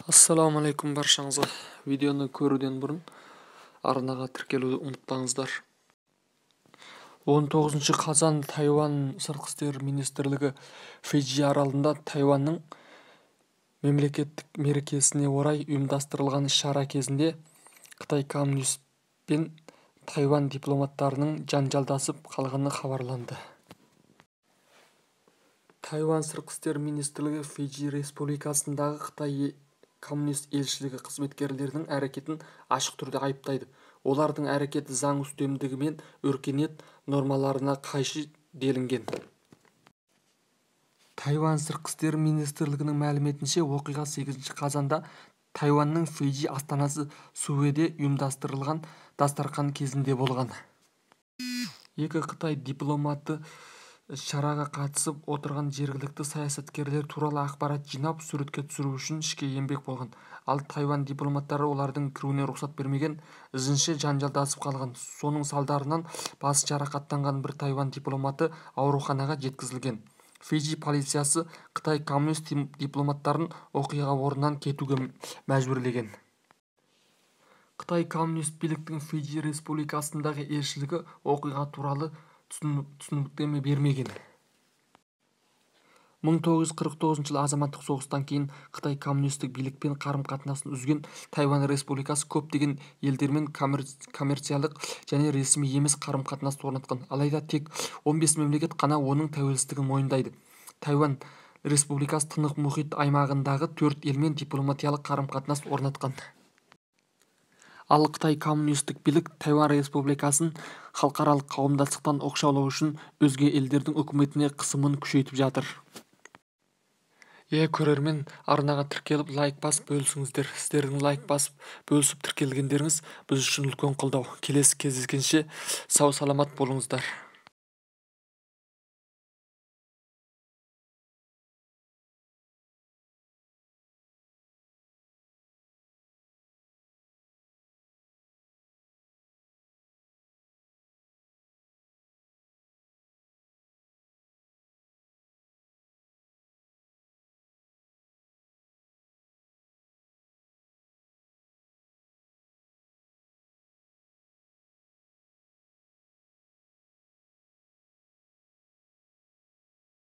Ассаламу алейкум баршаңызға. Видеоны көруден бұрын арнаға тіркелуді ұмытпаңыздар. 19 қазан Тайвань сыртқы істер министрлігі Фиджи аралында Тайваньның мемлекеттік мерекесіне орай ұйымдастырылған шара кезінде Қытай коммунист пен Тайвань дипломаттарының жанжалдасып қалғаны хабарланды. Тайвань сыртқы істер министрлігі Фиджи республикасындағы Қытай коммунист елшілігі қызметкерлерінің әрекетін ашық түрде айыптайды. Олардың әрекеті заң үстемдігі мен өркениет нормаларына қайшы делінген. Тайвань сыртқы істер министрлігінің мәліметінше, оқиға 8 қазанда Тайваньның Фиджи астанасы Сувэде ұйымдастырылған дастархан кезінде болған. Екі Қытай дипломаты шараға қатысып отырған жергілікті саясаткерлер туралы ақпарат жинап, суретке түсіру үшін ішке еңбек болған. Ал Тайвань дипломаттары олардың кіруіне рұқсат бермеген, ізінше жанжалдасып қалған. Соның салдарынан басы жарақаттанған бір Тайвань дипломаты ауруханаға жеткізілген. Фиджи полициясы Қытай коммунист дипломаттарын оқиға орнынан кетуге мәжбүрлеген. Қытай коммунист биліктің Фиджи республикасындағы елшілігі оқиға туралы түсініктеме бермеген. 1949 жылы азаматтық соғыстан кейін Қытай коммунистік билікпен қарым-қатынасын үзген Тайвань республикасы көптеген елдермен коммерциялық және ресми емес қарым-қатынас орнатқан. Алайда тек 15 мемлекет қана оның тәуелсіздігін мойындайды. Тайвань республикасы Тынық мұхит аймағындағы 4 елмен дипломатиялық қарым-қатынас орнатқан. Ал Қытай коммунистік билік Тайвань республикасын халықаралық қауымдастықтан оқшаулау үшін өзге елдердің үкіметіне қысымын күшейтіп жатыр. Көрермен, арнаға тіркеліп лайк басып бөлісіңіздер. Сіздердің лайк басып бөлісіп тіркелгендеріңіз біз үшін үлкен қолдау. Келесі кездескенше сау саламат болыңыздар.